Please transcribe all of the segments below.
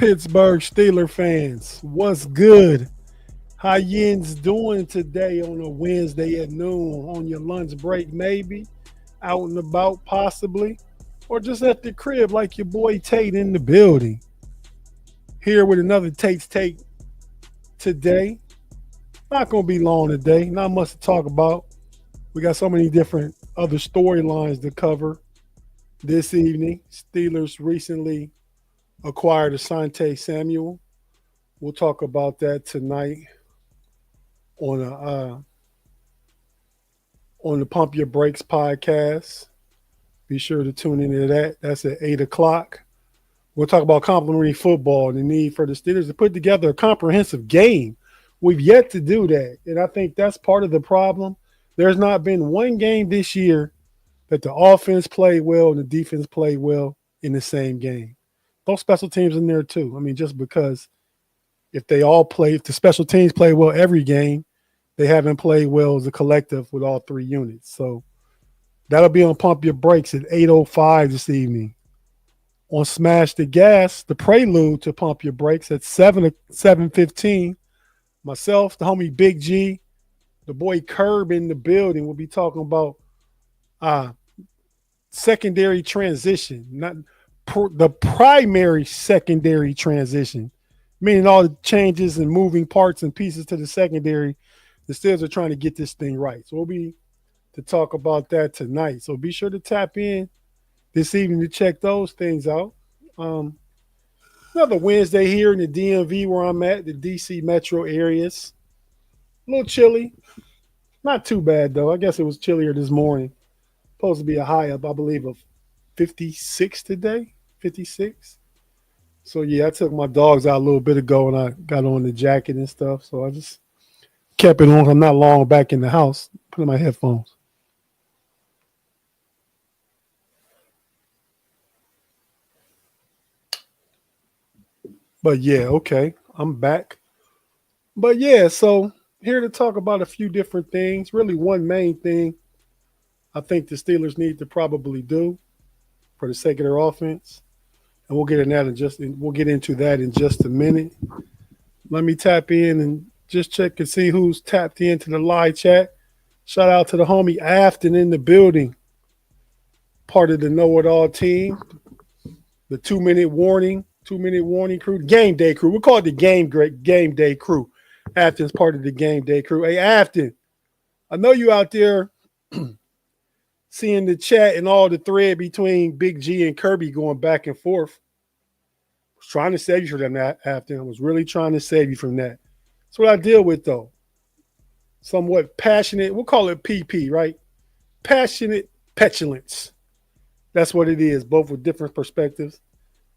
Pittsburgh Steelers fans, what's good? How Yinz doing today on a Wednesday at noon? On your lunch break, maybe? Out and about, possibly? Or just at the crib like your boy Tate in the building? Here with another Tate's Take today. Not going to be long today. Not much to talk about. We got so many different other storylines to cover this evening. Steelers recently acquired Asante Samuel. We'll talk about that tonight on the Pump Your Brakes podcast. Be sure to tune into that. That's at 8 o'clock. We'll talk about complimentary football and the need for the Steelers to put together a comprehensive game. We've yet to do that, and I think that's part of the problem. There's not been one game this year that the offense played well and the defense played well in the same game. Those special teams in there too. I mean, just because if the special teams play well every game, they haven't played well as a collective with all three units. So that'll be on Pump Your Brakes at 8:05 this evening. On Smash the Gas, the prelude to Pump Your Brakes at 7:15. Myself, the homie Big G, the boy Curb in the building. We'll be talking about secondary transition, not the primary secondary transition, meaning all the changes and moving parts and pieces to the secondary. The Steelers are trying to get this thing right. So we'll be to talk about that tonight. So be sure to tap in this evening to check those things out. Another Wednesday here in the DMV where I'm at, the DC metro areas. A little chilly. Not too bad, though. I guess it was chillier this morning. Supposed to be a high up, I believe, of 56 today. 56. So, yeah, I took my dogs out a little bit ago and I got on the jacket and stuff. So I just kept it on. I'm not long back in the house. Put in my headphones. But, yeah, okay. I'm back. But, yeah, so here to talk about a few different things. Really one main thing I think the Steelers need to probably do for the sake of their offense. And we'll get into that in just a minute. Let me tap in and just check and see who's tapped into the live chat. Shout out to the homie Afton in the building, part of the KnoItAllz team, the 2-minute warning crew, game day crew. We call it the game day crew. Afton's part of the game day crew. Hey, Afton, I know you out there seeing the chat and all the thread between Big G and Kirby going back and forth. I was trying to save you from that, Afton. I was really trying to save you from that. That's what I deal with, though. Somewhat passionate. We'll call it PP, right? Passionate petulance. That's what it is, both with different perspectives.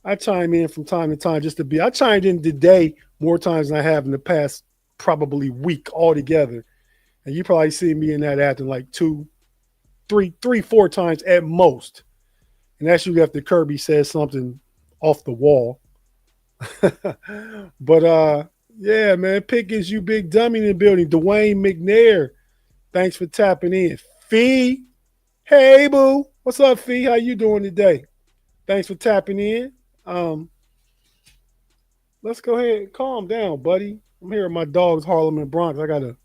I chime in from time to time just to be. I chimed in today more times than I have in the past probably week altogether. And you probably see me in that acting like 4 times at most. And that's usually after Kirby says something off the wall. But yeah, man, Pickens, you big dummy in the building. Dwayne McNair, thanks for tapping in. Fee, hey boo, what's up, Fee? How you doing today? Thanks for tapping in. Let's go ahead and calm down, buddy. I'm here with my dogs, Harlem and Bronx. I got a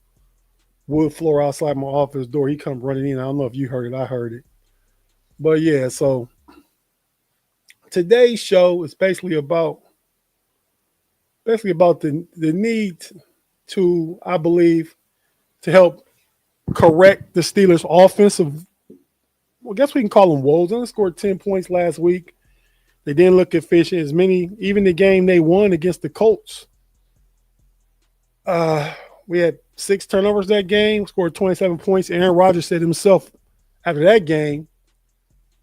wood floor outside my office door. He come running in. I don't know if you heard it. I heard it. But yeah, so today's show is basically about the need to, I believe, to help correct the Steelers' offensive. Well, I guess we can call them woes. They only scored 10 points last week. They didn't look efficient. Even the game they won against the Colts. We had 6 turnovers that game, scored 27 points. Aaron Rodgers said himself after that game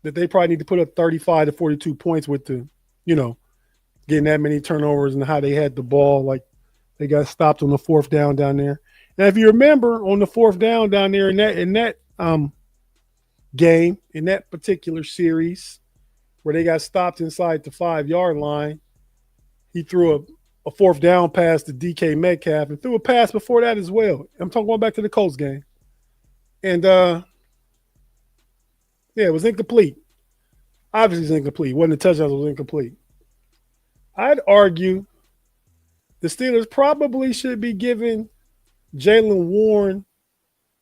that they probably need to put up 35 to 42 points with getting that many turnovers and how they had the ball. Like they got stopped on the 4th down there. Now, if you remember on the 4th down there in that game, in that particular series where they got stopped inside the 5-yard line, he threw a 4th down pass to DK Metcalf and threw a pass before that as well. I'm talking going back to the Colts game. And, yeah, it was incomplete. Obviously, it's incomplete. It wasn't a touchdown. It was incomplete. I'd argue the Steelers probably should be giving Jalen Warren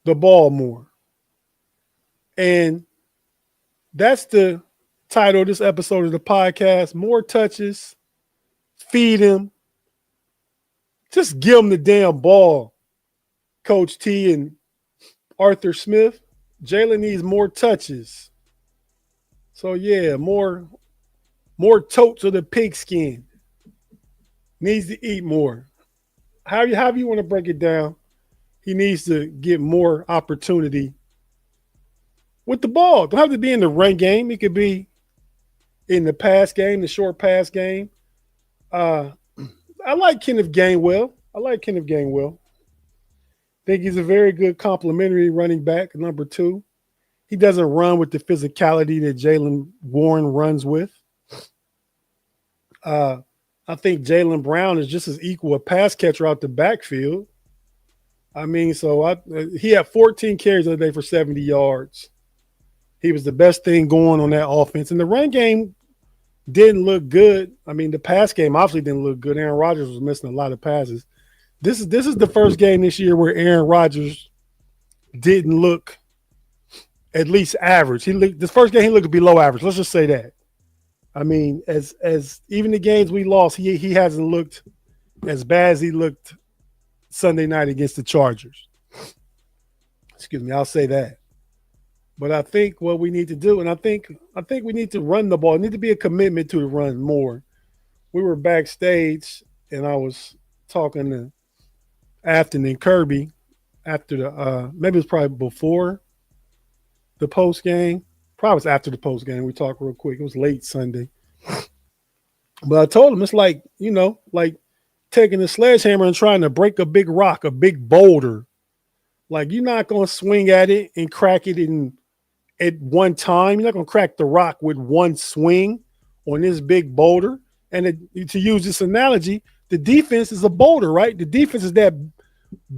the ball more. And that's the title of this episode of the podcast. More touches, feed him, just give him the damn ball, Coach T and Arthur Smith. Jalen needs more touches. So yeah, more totes of the pigskin. Needs to eat more. However you want to break it down, he needs to get more opportunity with the ball. Don't have to be in the run game. It could be in the pass game, the short pass game. I like Kenneth Gainwell. Think he's a very good complementary running back, number 2. He doesn't run with the physicality that Jalen Warren runs with. I think Jalen Brown is just as equal a pass catcher out the backfield. I mean, he had 14 carries the other day for 70 yards. He was the best thing going on that offense. And the run game didn't look good. I mean, the pass game obviously didn't look good. Aaron Rodgers was missing a lot of passes. This is the first game this year where Aaron Rodgers didn't look at least average. This first game he looked below average. Let's just say that. I mean, as even the games we lost, he hasn't looked as bad as he looked Sunday night against the Chargers. Excuse me, I'll say that. But I think what we need to do, and I think we need to run the ball. It needs to be a commitment to the run more. We were backstage, and I was talking to Afton and Kirby after the maybe it was probably before the post game. Probably was after the post game. We talked real quick. It was late Sunday. But I told him it's like, like taking a sledgehammer and trying to break a big rock, a big boulder. Like you're not going to swing at it and crack it at one time. You're not going to crack the rock with one swing on this big boulder. And to use this analogy, the defense is a boulder, right? The defense is that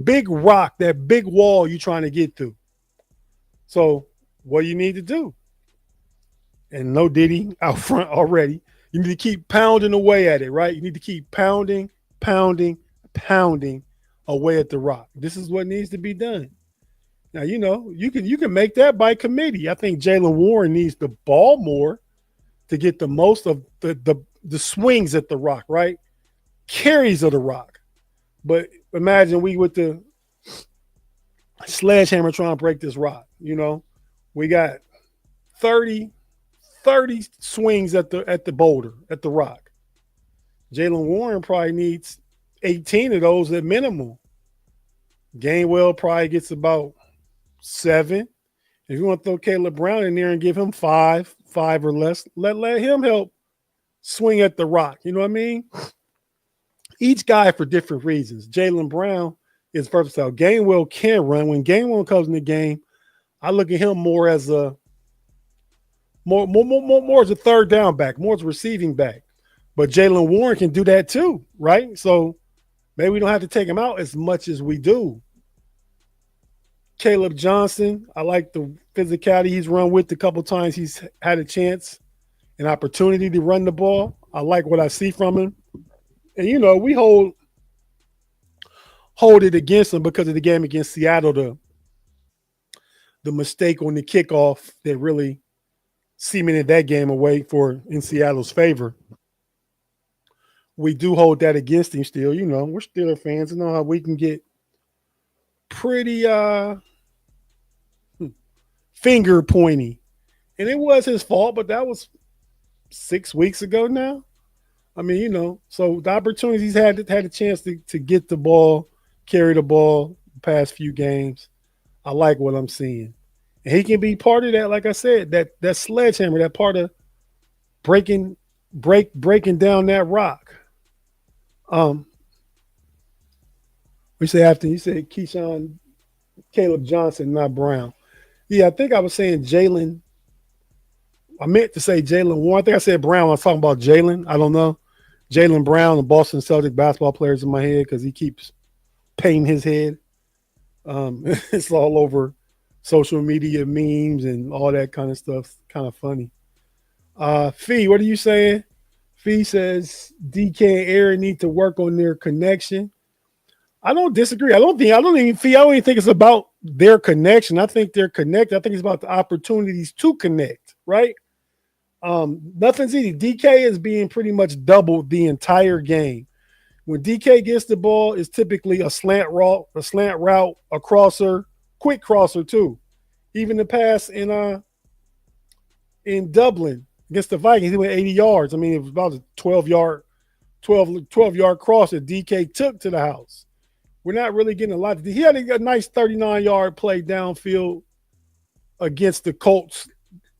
big rock, that big wall you're trying to get through. So what do you need to do? And no Diddy out front already. You need to keep pounding away at it, right? You need to keep pounding away at the rock. This is what needs to be done. Now, you can make that by committee. I think Jalen Warren needs the ball more to get the most of the swings at the rock, right? Carries of the rock. But imagine we with the sledgehammer trying to break this rock. We got 30 swings at the boulder, at the rock. Jalen Warren probably needs 18 of those at minimum. Gainwell probably gets about 7. If you want to throw Caleb Brown in there and give him 5 or less, let him help swing at the rock. You know what I mean? Each guy for different reasons. Jalen Brown is versatile. Gainwell can run. When Gainwell comes in the game, I look at him more as a more as a third down back, more as a receiving back. But Jalen Warren can do that too, right? So maybe we don't have to take him out as much as we do. Caleb Johnson, I like the physicality he's run with a couple times. He's had a chance, an opportunity to run the ball. I like what I see from him. And, we hold it against him because of the game against Seattle, the mistake on the kickoff that really cemented that game away in Seattle's favor. We do hold that against him still. We're Steelers fans and know how we can get pretty finger pointy. And it was his fault, but that was 6 weeks ago now. I mean, so the opportunities he's had a chance to get the ball, carry the ball the past few games. I like what I'm seeing. And he can be part of that, like I said, that sledgehammer, that part of breaking down that rock. We say after you said Caleb Johnson, not Brown. Yeah, I think I was saying Jalen. I meant to say Jalen Warren. I think I said Brown. I was talking about Jalen. I don't know. Jalen Brown, the Boston Celtic basketball players in my head because he keeps painting his head. It's all over social media memes and all that kind of stuff. Kind of funny. Fee, what are you saying? Fee says DK and Aaron need to work on their connection. I don't disagree. I don't even think it's about their connection. I think they're connected. I think it's about the opportunities to connect, right? Nothing's easy. DK is being pretty much doubled the entire game. When DK gets the ball, it's typically a slant route, a crosser, quick crosser too. Even the pass in Dublin against the Vikings, he went 80 yards. I mean, it was about a 12-yard cross that DK took to the house. We're not really getting a lot. He had a nice 39-yard play downfield against the Colts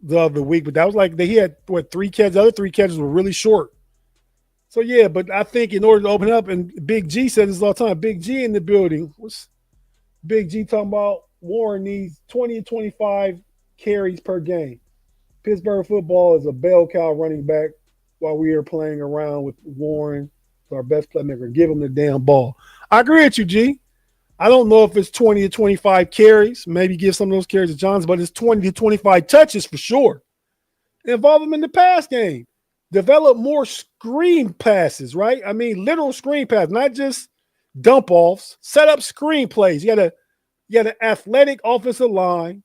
the other week, but that was like he had three catches. The other three catches were really short. So yeah, but I think in order to open up, and Big G said this all the time, Big G in the building. What's Big G talking about? Warren needs 20 to 25 carries per game. Pittsburgh football is a bell cow running back while we are playing around with Warren, our best playmaker. Give him the damn ball. I agree with you, G. I don't know if it's 20 to 25 carries. Maybe give some of those carries to Johns, but it's 20 to 25 touches for sure. Involve him in the pass game. Develop more screen passes, right? I mean, literal screen passes, not just dump offs. Set up screen plays. You got an athletic offensive line.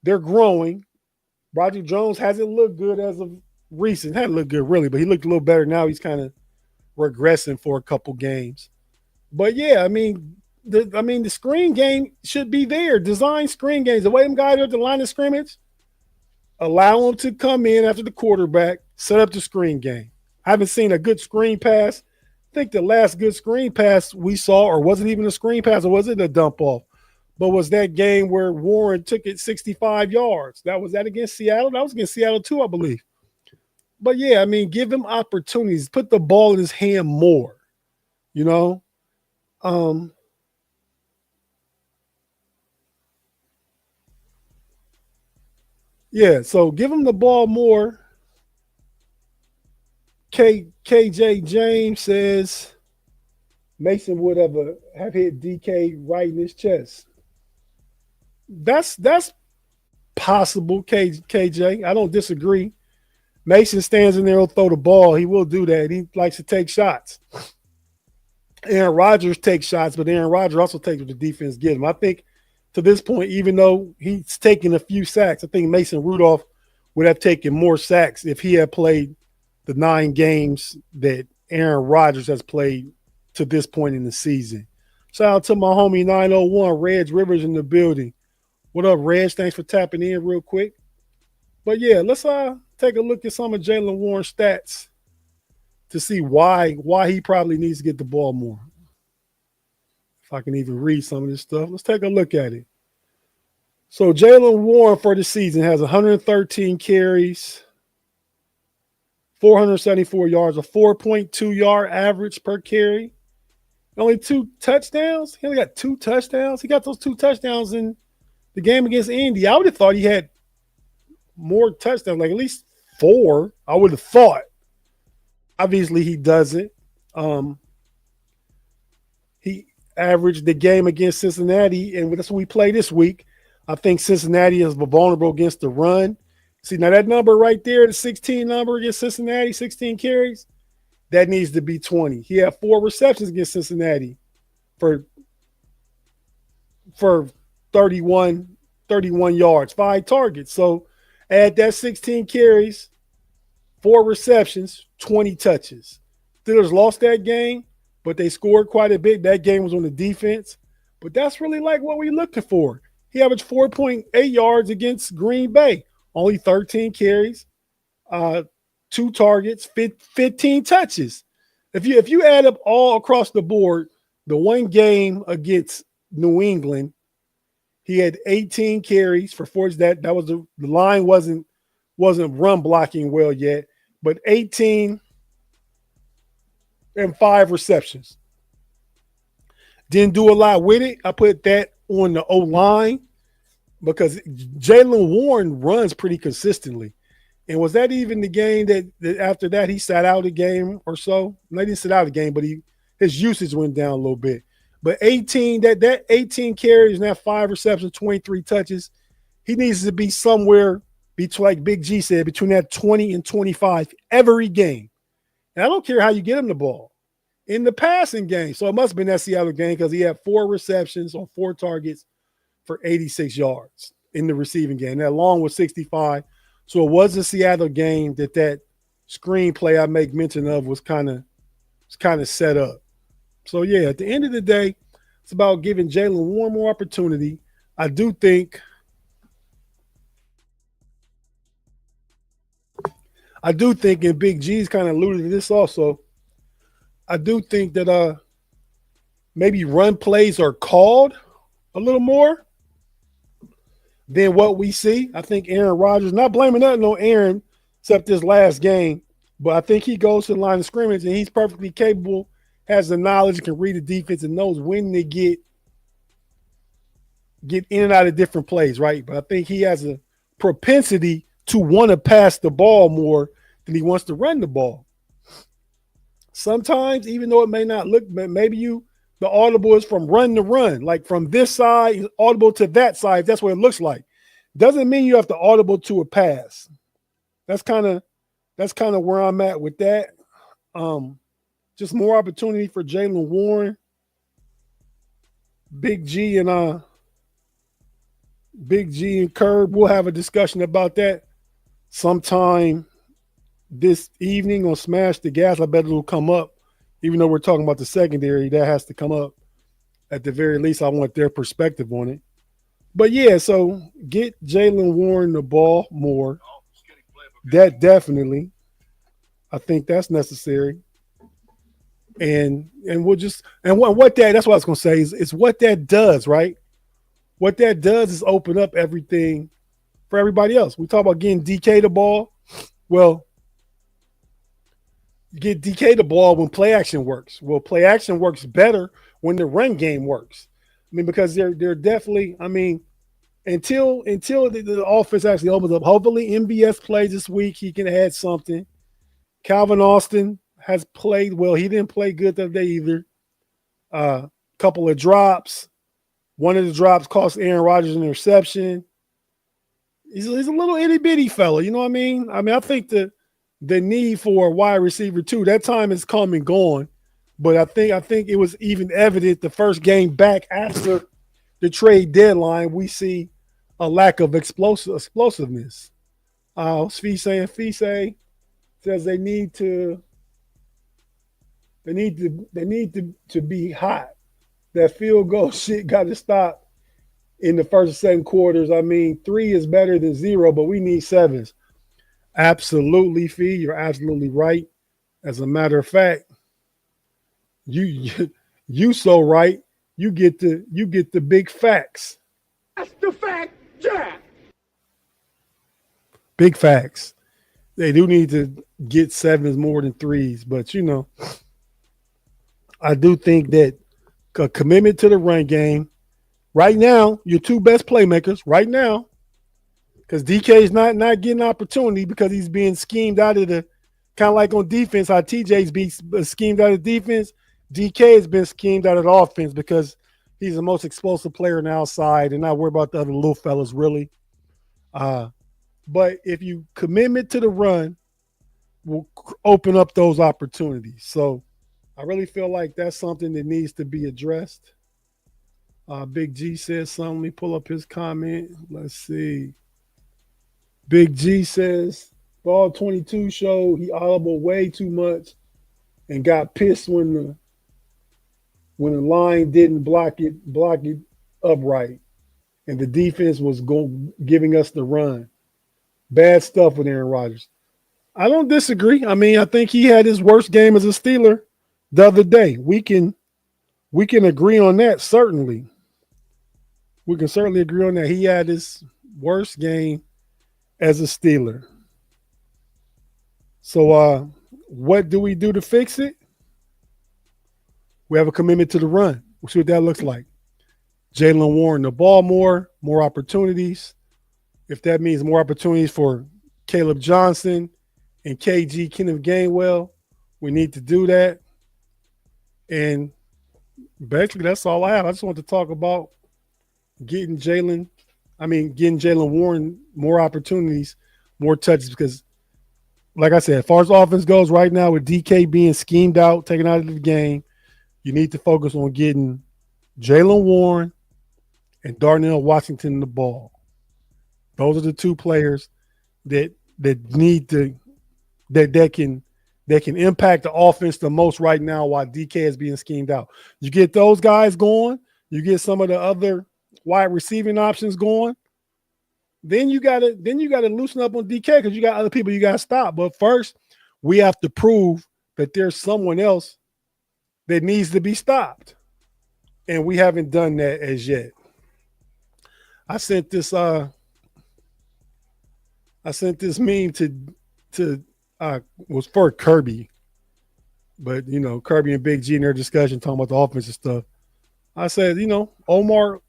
They're growing. Roger Jones hasn't looked good as of recent. Hasn't looked good really, but he looked a little better now. He's kind of regressing for a couple games. But yeah, I mean, the screen game should be there. Design screen games. The way them guys are at the line of scrimmage, allow them to come in after the quarterback, set up the screen game. I haven't seen a good screen pass. I think the last good screen pass we saw, or wasn't even a screen pass, or was it a dump off? But was that game where Warren took it 65 yards? Was that against Seattle? That was against Seattle too, I believe. But yeah, I mean, give him opportunities. Put the ball in his hand more, you know? Yeah, so give him the ball more. KJ James says Mason would have hit DK right in his chest. That's possible, KJ. I don't disagree. Mason stands in there and throw the ball. He will do that. He likes to take shots. Aaron Rodgers takes shots, but Aaron Rodgers also takes what the defense gives him. I think to this point, even though he's taken a few sacks, I think Mason Rudolph would have taken more sacks if he had played the 9 games that Aaron Rodgers has played to this point in the season. Shout out to my homie 901, Reg Rivers in the building. What up, Reg? Thanks for tapping in real quick. But yeah, let's take a look at some of Jalen Warren's stats to see why he probably needs to get the ball more. If I can even read some of this stuff. Let's take a look at it. So Jalen Warren for the season has 113 carries, 474 yards, a 4.2 yard average per carry. Only 2 touchdowns. He only got 2 touchdowns. He got those 2 touchdowns in the game against Indy. I would have thought he had more touchdowns, like at least 4. I would have thought. Obviously, he doesn't. He averaged the game against Cincinnati, and that's what we play this week. I think Cincinnati is vulnerable against the run. See, now that number right there, the 16 number against Cincinnati, 16 carries, that needs to be 20. He had 4 receptions against Cincinnati for 31 yards, 5 targets. So add that 16 carries, 4 receptions, 20 touches. Steelers lost that game, but they scored quite a bit. That game was on the defense. But that's really like what we're looking for. He averaged 4.8 yards against Green Bay, only 13 carries, 2 targets, 15 touches. If you add up all across the board, the one game against New England, he had 18 carries for 4. That was the line wasn't run blocking well yet, but 18 and 5 receptions. Didn't do a lot with it. I put that on the O-line because Jalen Warren runs pretty consistently. And was that even the game that after that he sat out a game or so? No, he didn't sit out a game, but his usage went down a little bit. But 18 carries and that 5 receptions, 23 touches, he needs to be somewhere between, like Big G said, between that 20 and 25 every game. And I don't care how you get him the ball in the passing game. So it must have been that Seattle game because he had 4 receptions on 4 targets for 86 yards in the receiving game. That long was 65. So it was a Seattle game that screenplay I make mention of was kind of set up. So yeah, at the end of the day, it's about giving Jalen Warren more opportunity. I do think and Big G's kind of alluded to this also. I do think that maybe run plays are called a little more than what we see. I think Aaron Rodgers, not blaming nothing on Aaron except this last game, but I think he goes to the line of scrimmage and he's perfectly capable, has the knowledge, can read the defense, and knows when to get in and out of different plays, right? But I think he has a propensity to want to pass the ball more than he wants to run the ball. Sometimes, even though it may not look, maybe the audible is from run to run, like from this side, audible to that side. That's what it looks like. Doesn't mean you have to audible to a pass. That's kind of where I'm at with that. Just more opportunity for Jalen Warren, Big G and Curb. We'll have a discussion about that sometime this evening on Smash the Gas. I bet it'll come up. Even though we're talking about the secondary, that has to come up. At the very least, I want their perspective on it. But yeah, so get Jalen Warren the ball more. That definitely. I think that's necessary. And we'll just what that's what I was gonna say is what that does, right? What that does is open up everything for everybody else. We talk about getting DK the ball. Well, get DK the ball when play action works. Well, play action works better when the run game works. I mean, because they're definitely, I mean, until the offense actually opens up, hopefully MBS plays this week, he can add something. Calvin Austin has played well. He didn't play good that day either. Couple of drops. One of the drops cost Aaron Rodgers an interception. He's a little itty-bitty fella, you know what I mean? I mean, I think the need for a wide receiver too, that time is come and gone. But I think it was even evident the first game back after the trade deadline, we see a lack of explosiveness. What's Fee saying? Fee says they need to be hot. That field goal shit got to stop in the first and second quarters. I mean, 3 is better than 0, but we need 7s. Absolutely, Fee. You're absolutely right. As a matter of fact, you so right. You get the big facts. That's the fact, Jack. Big facts. They do need to get 7s more than 3s, but I do think that a commitment to the run game. Right now, your 2 best playmakers right now, because DK is not getting opportunity because he's being schemed out of the, kind of like on defense, how TJ's being schemed out of defense. DK has been schemed out of the offense because he's the most explosive player on the outside and not worry about the other little fellas really. But if you commitment to the run, will open up those opportunities. So I really feel like that's something that needs to be addressed. Big G says something. Let me pull up his comment. Let's see. Big G says, Ball 22 showed he audible way too much and got pissed when the line didn't block it upright. And the defense was giving us the run. Bad stuff with Aaron Rodgers. I don't disagree. I mean, I think he had his worst game as a Steeler the other day. We can agree on that, certainly. We can certainly agree on that. He had his worst game as a Steeler. So what do we do to fix it? We have a commitment to the run. We'll see what that looks like. Jalen Warren the ball more opportunities. If that means more opportunities for Caleb Johnson and KG Kenneth Gainwell, we need to do that. And basically that's all I have. I just want to talk about getting Jalen Warren more opportunities, more touches, because like I said, as far as offense goes right now, with DK being schemed out, taken out of the game, you need to focus on getting Jalen Warren and Darnell Washington the ball. Those are the two players that need to that can impact the offense the most right now while DK is being schemed out. You get those guys going, you get some of the other wide receiving options going, then you gotta loosen up on DK because you got other people you gotta stop. But first, we have to prove that there's someone else that needs to be stopped. And we haven't done that as yet. I sent this meme to was for Kirby, but Kirby and Big G in their discussion talking about the offensive stuff. I said, not Omar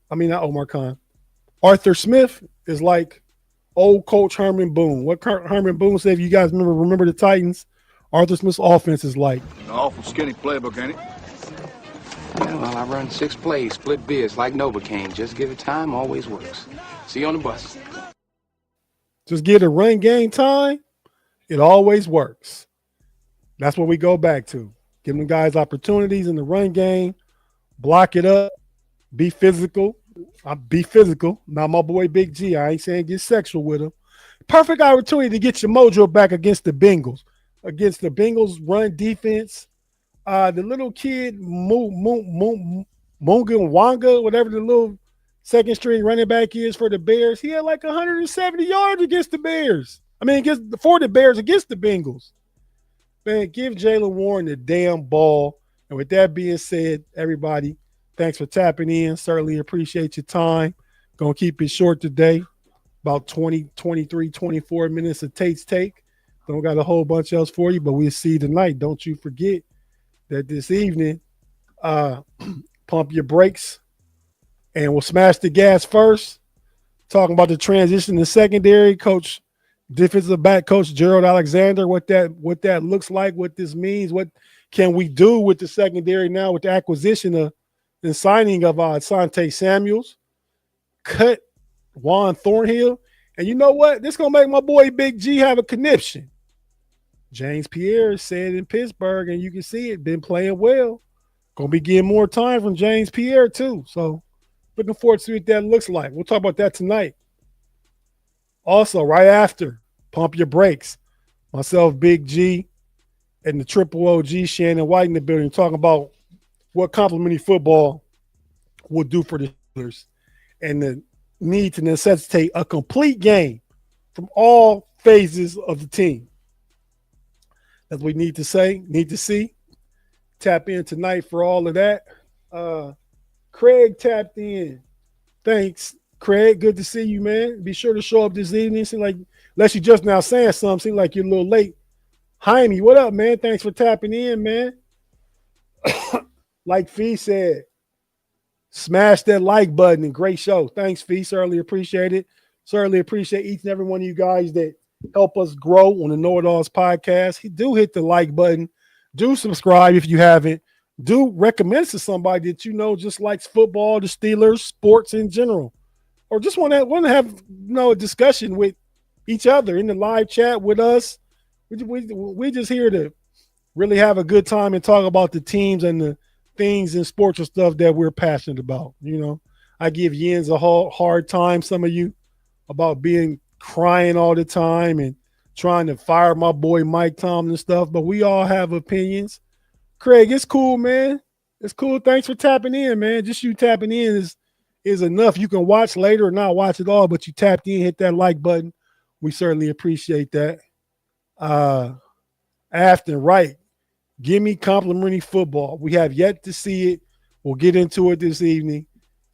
Khan, Arthur Smith is like old coach Herman Boone. What Herman Boone said, if you guys remember the Titans, Arthur Smith's offense is like an awful skinny playbook, ain't it? Yeah, well, I run 6 plays, split beers like Novocaine. Just give it time, always works. See you on the bus. Just get a run game time. It always works. That's what we go back to. Give them guys opportunities in the run game. Block it up. Be physical. Be physical. Now, my boy Big G, I ain't saying get sexual with him. Perfect opportunity to get your mojo back against the Bengals. Against the Bengals run defense. The little kid, Munga Wanga, whatever the little second string running back is for the Bears, he had like 170 yards against the Bears. For the Bears against the Bengals. Man, give Jalen Warren the damn ball. And with that being said, everybody, thanks for tapping in. Certainly appreciate your time. Gonna keep it short today. About 20, 23, 24 minutes of Tate's Take. Don't got a whole bunch else for you, but we'll see you tonight. Don't you forget that this evening, pump your brakes and we'll smash the gas first. Talking about the transition in secondary, defensive back coach Gerald Alexander, what that looks like, what this means, what can we do with the secondary now with the acquisition of and signing of Asante Samuels, cut Juan Thornhill, and you know what? This gonna make my boy Big G have a conniption. James Pierre said in Pittsburgh, and you can see it, been playing well. Gonna be getting more time from James Pierre too. So looking forward to see what that looks like. We'll talk about that tonight. Also, right after, pump your brakes. Myself, Big G, and the triple OG, Shannon White in the building, talking about what complimentary football will do for the Steelers and the need to necessitate a complete game from all phases of the team. That's what we need to see. Tap in tonight for all of that. Craig tapped in. Thanks, Craig. Good to see you, man. Be sure to show up this evening. Seem like, unless you just now saying something, seem like you're a little late. Jaime, what up, man? Thanks for tapping in, man. Like Fee said, smash that like button and great show. Thanks, Fee. Certainly appreciate it. Certainly appreciate each and every one of you guys that help us grow on the KnoItAllz podcast. Do hit the like button. Do subscribe if you haven't. Do recommend to somebody that you know just likes football, the Steelers, sports in general, or just want to have a discussion with each other in the live chat with us. We just here to really have a good time and talk about the teams and the things in sports and stuff that we're passionate about. I give Yinz a hard time, some of you, about being crying all the time and trying to fire my boy Mike Tomlin and stuff, but we all have opinions. Craig, it's cool, man. It's cool. Thanks for tapping in, man. Just you tapping in is enough. You can watch later or not watch it all, but you tapped in, hit that like button. We certainly appreciate that. Afton, right. Give me complimentary football. We have yet to see it. We'll get into it this evening.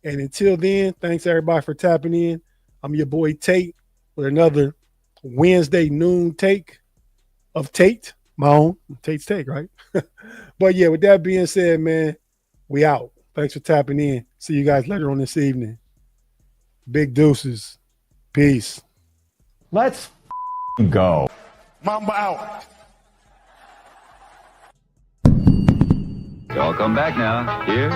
And until then, thanks everybody for tapping in. I'm your boy Tate with another Wednesday noon take of Tate, my own Tate's Take, right? But yeah, with that being said, man, we out. Thanks for tapping in. See you guys later on this evening. Big deuces. Peace. Let's go. Mamba out. Y'all come back now. Here.